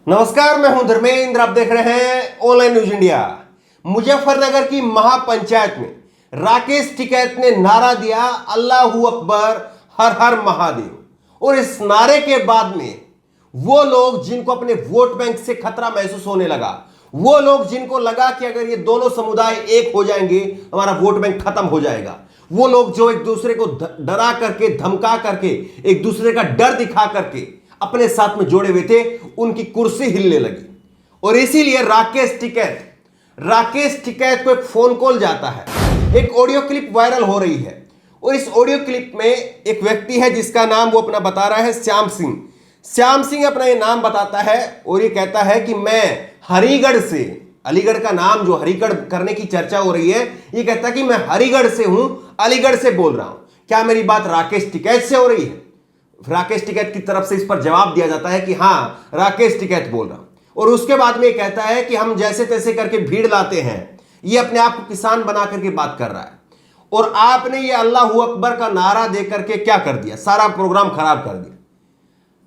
नमस्कार, मैं हूं धर्मेंद्र। आप देख रहे हैं ऑनलाइन न्यूज इंडिया। मुजफ्फरनगर की महापंचायत में राकेश टिकैत ने नारा दिया, अल्लाहू अकबर, हर हर महादेव। और इस नारे के बाद में वो लोग जिनको अपने वोट बैंक से खतरा महसूस होने लगा, वो लोग जिनको लगा कि अगर ये दोनों समुदाय एक हो जाएंगे हमारा वोट बैंक खत्म हो जाएगा, वो लोग जो एक दूसरे को डरा करके, धमका करके, एक दूसरे का डर दिखा करके अपने साथ में जोड़े हुए थे, उनकी कुर्सी हिलने लगी। और इसीलिए राकेश टिकैत को एक फोन कॉल जाता है, एक ऑडियो क्लिप वायरल हो रही है। और इस ऑडियो क्लिप में एक व्यक्ति है जिसका नाम वो अपना बता रहा है, श्याम सिंह अपना ये नाम बताता है और ये कहता है कि मैं हरिगढ़ से, अलीगढ़ का नाम जो हरिगढ़ करने की चर्चा हो रही है, ये कहता है कि मैं हरिगढ़ से हूं, अलीगढ़ से बोल रहा हूं। क्या मेरी बात राकेश टिकैत से हो रही है? राकेश टिकैत की तरफ से इस पर जवाब दिया जाता है कि हां, राकेश टिकैत बोल रहा हूं। और उसके बाद में ये कहता है कि हम जैसे तैसे करके भीड़ लाते हैं, ये अपने आप को किसान बना करके बात कर रहा है। और आपने ये अल्लाहू अकबर का नारा दे करके क्या कर दिया? सारा प्रोग्राम खराब कर दिया।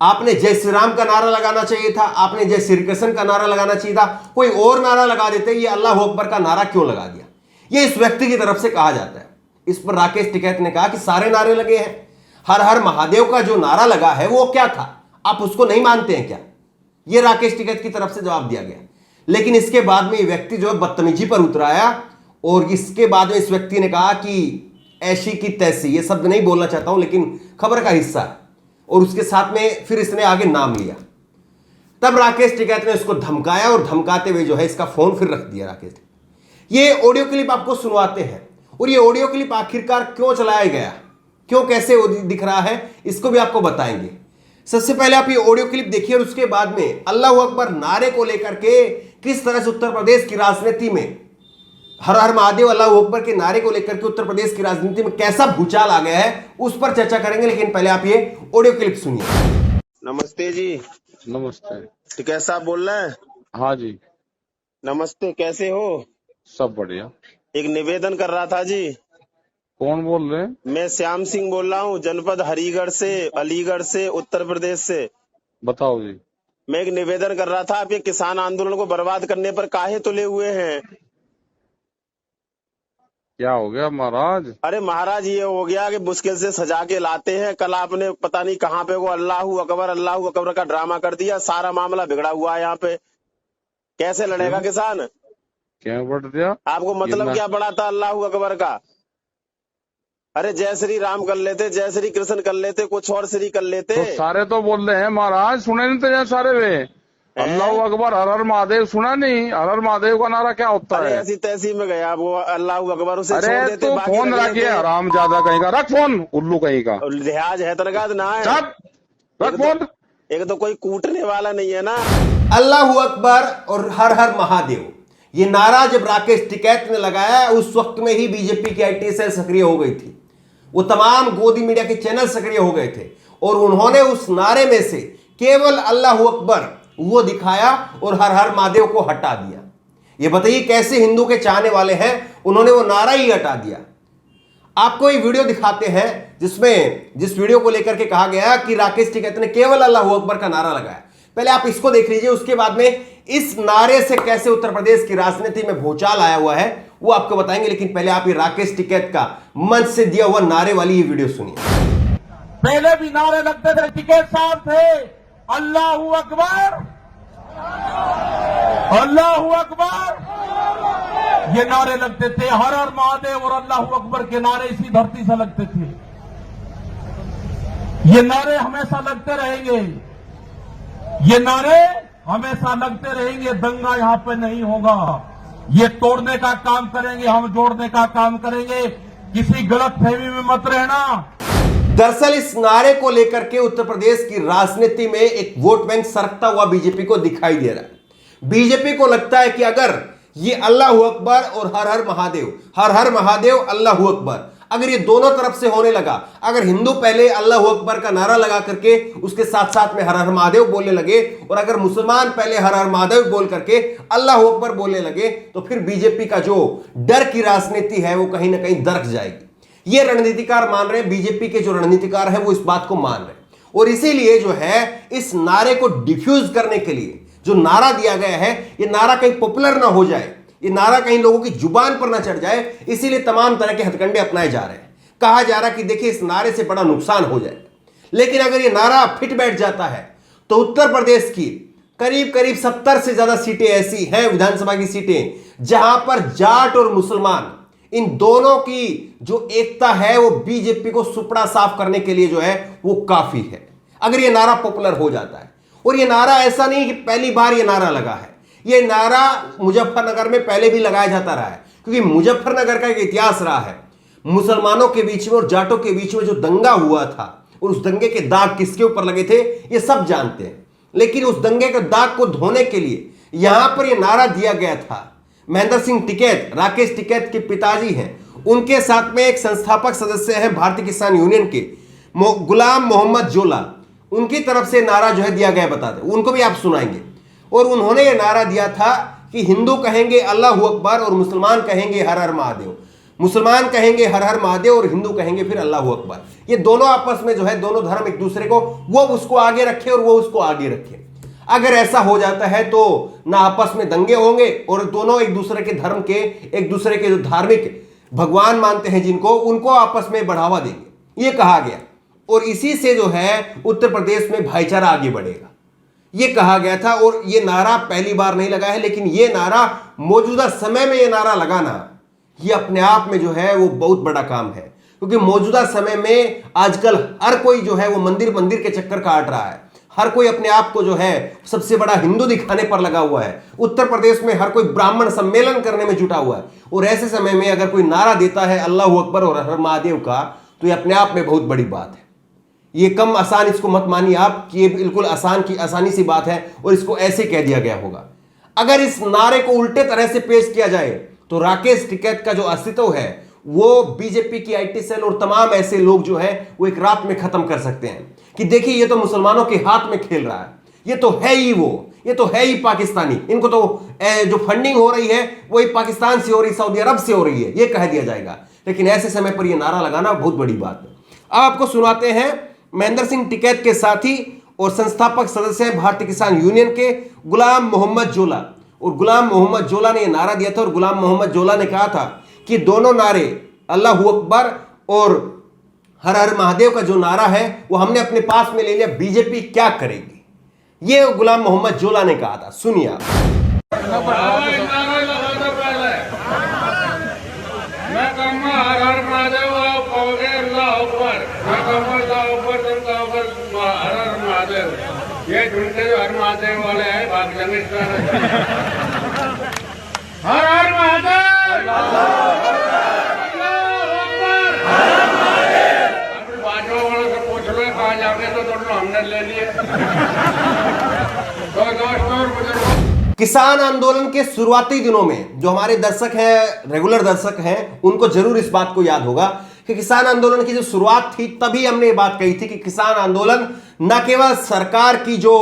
आपने जय श्री राम का नारा लगाना चाहिए था, आपने जय श्री कृष्ण का नारा लगाना चाहिए था, कोई और नारा लगा देते। ये अल्लाहू अकबर का नारा क्यों लगा दिया? ये इस व्यक्ति की तरफ से कहा जाता है। इस पर राकेश टिकैत ने कहा कि सारे नारे लगे हैं, हर हर महादेव का जो नारा लगा है वो क्या था, आप उसको नहीं मानते हैं क्या? ये राकेश टिकैत की तरफ से जवाब दिया गया। लेकिन इसके बाद में ये व्यक्ति जो है बदतमीजी पर उतराया और इसके बाद में इस व्यक्ति ने कहा कि ऐसी की तैसी, ये शब्द नहीं बोलना चाहता हूं लेकिन खबर का हिस्सा है। और उसके साथ में फिर इसने आगे नाम लिया। तब राकेश टिकैत ने इसको धमकाया और धमकाते हुए जो है इसका फोन फिर रख दिया राकेश। ये ऑडियो क्लिप आपको सुनवाते हैं और ये ऑडियो क्लिप आखिरकार क्यों चलाया गया, क्यों, कैसे दिख रहा है, इसको भी आपको बताएंगे। सबसे पहले आप ये ऑडियो क्लिप देखिए और उसके बाद में अल्लाहू अकबर नारे को लेकर के किस तरह से उत्तर प्रदेश की राजनीति में, हर हर महादेव अल्लाहू अकबर के नारे को लेकर के उत्तर प्रदेश की राजनीति में कैसा भूचाल आ गया है, उस पर चर्चा करेंगे। लेकिन पहले आप ये ऑडियो क्लिप सुनिए। नमस्ते जी। नमस्ते। टिकैत साहब बोल रहे हैं? हाँ जी, नमस्ते, कैसे हो? सब बढ़िया। एक निवेदन कर रहा था जी। कौन बोल रहे हैं? मैं श्याम सिंह बोल रहा हूँ, जनपद हरिगढ़ से, अलीगढ़ से, उत्तर प्रदेश से। बताओ जी। मैं एक निवेदन कर रहा था, आप ये किसान आंदोलन को बर्बाद करने पर काहे तुले हुए हैं? क्या हो गया महाराज? अरे महाराज, ये हो गया कि मुश्किल से सजा के लाते हैं। कल आपने पता नहीं कहाँ पे वो अल्लाहू अकबर का ड्रामा कर दिया, सारा मामला बिगड़ा हुआ है यहाँ पे। कैसे लड़ेगा किसान? क्या बढ़ दिया? आपको मतलब क्या पड़ा था अल्लाहू अकबर का? अरे जय श्री राम कर लेते, जय श्री कृष्ण कर लेते, कुछ और श्री कर लेते। तो सारे तो बोल रहे हैं महाराज, सुने नहीं थे सारे वे? अल्लाहू अकबर, हर हर महादेव सुना नहीं? हर हर महादेव का नारा क्या होता है? ऐसी तैसी में गया वो अल्लाहू अकबर, उसे छोड़ अरे देते। तो फोन रखिए, हराम ज्यादा कहीं का, रख फोन, उल्लू कहीं का। लिहाज है तनकाद ना है, रख फोन। एक तो कोई कूटने वाला नहीं है ना। अल्लाहू अकबर और हर हर महादेव, ये नारा जब राकेश टिकैत ने लगाया, उस वक्त में ही बीजेपी की आईटी सेल सक्रिय हो गई थी। वो तमाम गोदी मीडिया के चैनल सक्रिय हो गए थे और उन्होंने उस नारे में से केवल अल्लाहू अकबर वो दिखाया और हर हर महादेव को हटा दिया। ये बताइए कैसे हिंदू के चाहने वाले हैं, उन्होंने वो नारा ही हटा दिया। आपको ये वीडियो दिखाते हैं जिस वीडियो को लेकर के कहा गया कि राकेश टिकैत ने केवल अल्लाहू अकबर का नारा लगाया। पहले आप इसको देख लीजिए, उसके बाद में इस नारे से कैसे उत्तर प्रदेश की राजनीति में भूचाल आया हुआ है वो आपको बताएंगे। लेकिन पहले आप ये राकेश टिकैत का मंच से दिया हुआ नारे वाली ये वीडियो सुनिए। पहले भी नारे लगते थे, टिकैत साहब थे, अल्लाहू अकबर, अल्लाहू अकबर, ये नारे लगते थे। हर हर महादेव और अल्लाहू अकबर के नारे इसी धरती से लगते थे। ये नारे हमेशा लगते रहेंगे, ये नारे हमेशा लगते रहेंगे। दंगा यहां पे नहीं होगा, ये तोड़ने का काम करेंगे, हम जोड़ने का काम करेंगे। किसी गलत फहमी में मत रहना। दरअसल इस नारे को लेकर के उत्तर प्रदेश की राजनीति में एक वोट बैंक सरकता हुआ बीजेपी को दिखाई दे रहा है। बीजेपी को लगता है कि अगर ये अल्लाहू अकबर और हर हर महादेव अल्लाहू अकबर, अगर ये दोनों तरफ से होने लगा, अगर हिंदू पहले अल्लाहू अकबर का नारा लगा करके उसके साथ साथ में हर हर महादेव बोलने लगे और अगर मुसलमान पहले हर हर महादेव बोल करके अल्लाहू अकबर बोलने लगे, तो फिर बीजेपी का जो डर की राजनीति है वो कहीं ना कहीं दरक जाएगी। ये रणनीतिकार मान रहे हैं, बीजेपी के जो रणनीतिकार है वो इस बात को मान रहे हैं। और इसीलिए जो है इस नारे को डिफ्यूज करने के लिए जो नारा दिया गया है, ये नारा कहीं पॉपुलर ना हो जाए, ये नारा कहीं लोगों की जुबान पर ना चढ़ जाए, इसीलिए तमाम तरह के हथकंडे अपनाए जा रहे हैं। कहा जा रहा कि देखिए इस नारे से बड़ा नुकसान हो जाए, लेकिन अगर ये नारा फिट बैठ जाता है तो उत्तर प्रदेश की करीब करीब 70 से ज्यादा सीटें ऐसी हैं, विधानसभा की सीटें, जहां पर जाट और मुसलमान इन दोनों की जो एकता है वो बीजेपी को सुपड़ा साफ करने के लिए जो है वो काफी है, अगर ये नारा पॉपुलर हो जाता है। और ये नारा ऐसा नहीं कि पहली बार ये नारा लगा है, ये नारा मुजफ्फरनगर में पहले भी लगाया जाता रहा है, क्योंकि मुजफ्फरनगर का एक इतिहास रहा है। मुसलमानों के बीच में और जाटों के बीच में जो दंगा हुआ था और उस दंगे के दाग किसके ऊपर लगे थे ये सब जानते हैं, लेकिन उस दंगे के दाग को धोने के लिए यहां पर यह नारा दिया गया था। महेंद्र सिंह टिकैत, राकेश टिकैत के पिताजी हैं, उनके साथ में एक संस्थापक सदस्य हैं भारतीय किसान यूनियन के गुलाम मोहम्मद जोला, उनकी तरफ से नारा जो है दिया गया, बता दें उनको भी आप सुनाएंगे। और उन्होंने ये नारा दिया था कि हिंदू कहेंगे अल्लाहू अकबर और मुसलमान कहेंगे हर हर महादेव, मुसलमान कहेंगे हर हर महादेव और हिंदू कहेंगे फिर अल्लाहू अकबर। ये दोनों आपस में जो है दोनों धर्म एक दूसरे को, वो उसको आगे रखे और वो उसको आगे रखे। अगर ऐसा हो जाता है तो ना आपस में दंगे होंगे और दोनों एक दूसरे के धर्म के, एक दूसरे के जो धार्मिक भगवान मानते हैं जिनको, उनको आपस में बढ़ावा देंगे, ये कहा गया। और इसी से जो है उत्तर प्रदेश में भाईचारा आगे बढ़ेगा, ये कहा गया था। और ये नारा पहली बार नहीं लगा है, लेकिन ये नारा मौजूदा समय में ये नारा लगाना ये अपने आप में जो है वो बहुत बड़ा काम है, क्योंकि मौजूदा समय में आजकल हर कोई जो है वो मंदिर मंदिर के चक्कर काट रहा है, हर कोई अपने आप को जो है सबसे बड़ा हिंदू दिखाने पर लगा हुआ है। उत्तर प्रदेश में हर कोई ब्राह्मण सम्मेलन करने में जुटा हुआ है, और ऐसे समय में अगर कोई नारा देता है अल्लाहू अकबर और हर महादेव का, तो ये अपने आप में बहुत बड़ी बात है। ये कम आसान इसको मत मानिए आप कि ये बिल्कुल आसानी सी बात है और इसको ऐसे कह दिया गया होगा। अगर इस नारे को उल्टे तरह से पेश किया जाए तो राकेश टिकैत का जो अस्तित्व है वो बीजेपी की आईटी सेल और तमाम ऐसे लोग जो है वो एक रात में खत्म कर सकते हैं कि देखिए ये तो मुसलमानों के हाथ में खेल रहा है, ये तो है ही वो, ये तो है ही पाकिस्तानी, इनको तो जो फंडिंग हो रही है वही पाकिस्तान से हो रही, सऊदी अरब से हो रही है, ये कह दिया जाएगा। लेकिन ऐसे समय पर यह नारा लगाना बहुत बड़ी बात है। अब आपको सुनाते हैं महेंद्र सिंह टिकैत के साथी और संस्थापक सदस्य हैं भारतीय किसान यूनियन के गुलाम मोहम्मद जोला। और गुलाम मोहम्मद जोला ने यह नारा दिया था और गुलाम मोहम्मद जोला ने कहा था कि दोनों नारे अल्लाहू अकबर और हर हर महादेव का जो नारा है वो हमने अपने पास में ले लिया, बीजेपी क्या करेगी, ये गुलाम मोहम्मद जोला ने कहा था। सुनिए आप। मैं कहूँगा हर हर महादेव आप कहोगे अल्लाह अकबर, मैं कहूँगा अल्लाह अकबर, तुम कहोगे हर हर महादेव। ये ढूंढते जो हर महादेव वाले हैं भाग जाएंगे। हर हर महादेव, अपने बाजू वालों से पूछ लो कहाँ जाके, तो दोनों हमने ले लिए। तो दोस्तों और बुजुर्गों, किसान आंदोलन के शुरुआती दिनों में जो हमारे दर्शक हैं, रेगुलर दर्शक हैं, उनको जरूर इस बात को याद होगा कि किसान आंदोलन की जो शुरुआत थी तभी हमने ये बात कही थी कि किसान आंदोलन न केवल सरकार की जो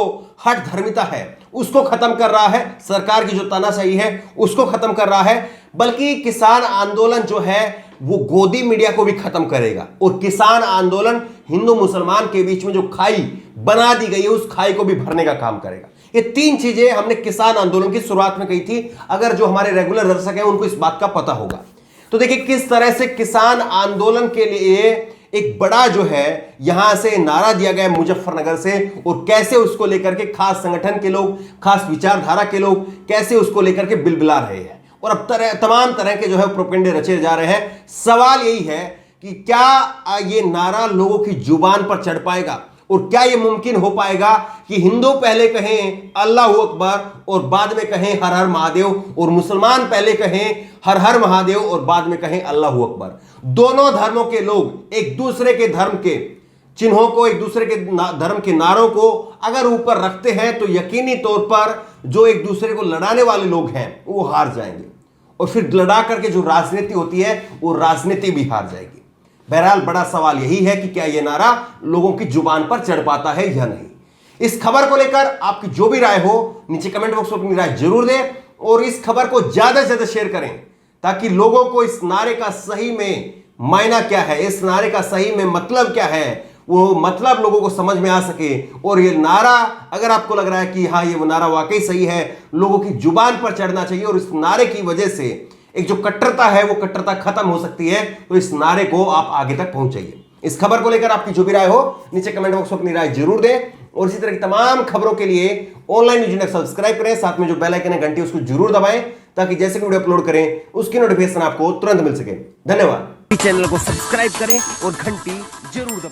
हठ धर्मिता है उसको खत्म कर रहा है, सरकार की जो तानाशाही है उसको खत्म कर रहा है, बल्कि किसान आंदोलन जो है वो गोदी मीडिया को भी खत्म करेगा। और किसान आंदोलन हिंदू मुसलमान के बीच में जो खाई बना दी गई है उस खाई को भी भरने का काम करेगा। ये तीन चीजें हमने किसान आंदोलन की शुरुआत में कही थी, अगर जो हमारे रेगुलर दर्शक हैं उनको इस बात का पता होगा। तो देखिए किस तरह से किसान आंदोलन के लिए एक बड़ा जो है यहां से नारा दिया गया मुजफ्फरनगर से, और कैसे उसको लेकर के खास संगठन के लोग, खास विचारधारा के लोग कैसे उसको लेकर के बिलबिला रहे हैं, और अब तमाम तरह के जो है प्रोपेगेंडे रचे जा रहे हैं। सवाल यही है कि क्या ये नारा लोगों की जुबान पर चढ़ पाएगा, और क्या ये मुमकिन हो पाएगा कि हिंदू पहले कहें अल्लाहू अकबर और बाद में कहें हर हर महादेव, और मुसलमान पहले कहें हर हर महादेव और बाद में कहें अल्लाहू अकबर। दोनों धर्मों के लोग एक दूसरे के धर्म के चिन्हों को, एक दूसरे के धर्म के नारों को अगर ऊपर रखते हैं तो यकीनी तौर पर जो एक दूसरे को लड़ाने वाले लोग हैं वो हार जाएंगे, और फिर लड़ा करके जो राजनीति होती है वो राजनीति भी हार जाएगी। बहरहाल बड़ा सवाल यही है कि क्या यह नारा लोगों की जुबान पर चढ़ पाता है या नहीं। इस खबर को लेकर आपकी जो भी राय हो नीचे कमेंट बॉक्स में अपनी राय जरूर दें, और इस खबर को ज्यादा से ज्यादा शेयर करें ताकि लोगों को इस नारे का सही में मायना क्या है, इस नारे का सही में मतलब क्या है वो मतलब लोगों को समझ में आ सके। और ये नारा अगर आपको लग रहा है कि हाँ ये वो नारा वाकई सही है, लोगों की जुबान पर चढ़ना चाहिए और इस नारे की वजह से एक जो कट्टरता है वो कट्टरता खत्म हो सकती है, तो इस नारे को आप आगे तक पहुंचाइए। इस खबर को लेकर आपकी जो भी राय हो नीचे कमेंट बॉक्स में अपनी राय जरूर दें और इसी तरह की तमाम खबरों के लिए ऑनलाइन न्यूज इंडिया सब्सक्राइब करें, साथ में जो बेल आइकन है घंटी उसको जरूर दबाएं ताकि जैसे वीडियो अपलोड करें उसकी नोटिफिकेशन आपको तुरंत मिल सके। धन्यवाद। चैनल को सब्सक्राइब करें और घंटी जरूर दबाएं।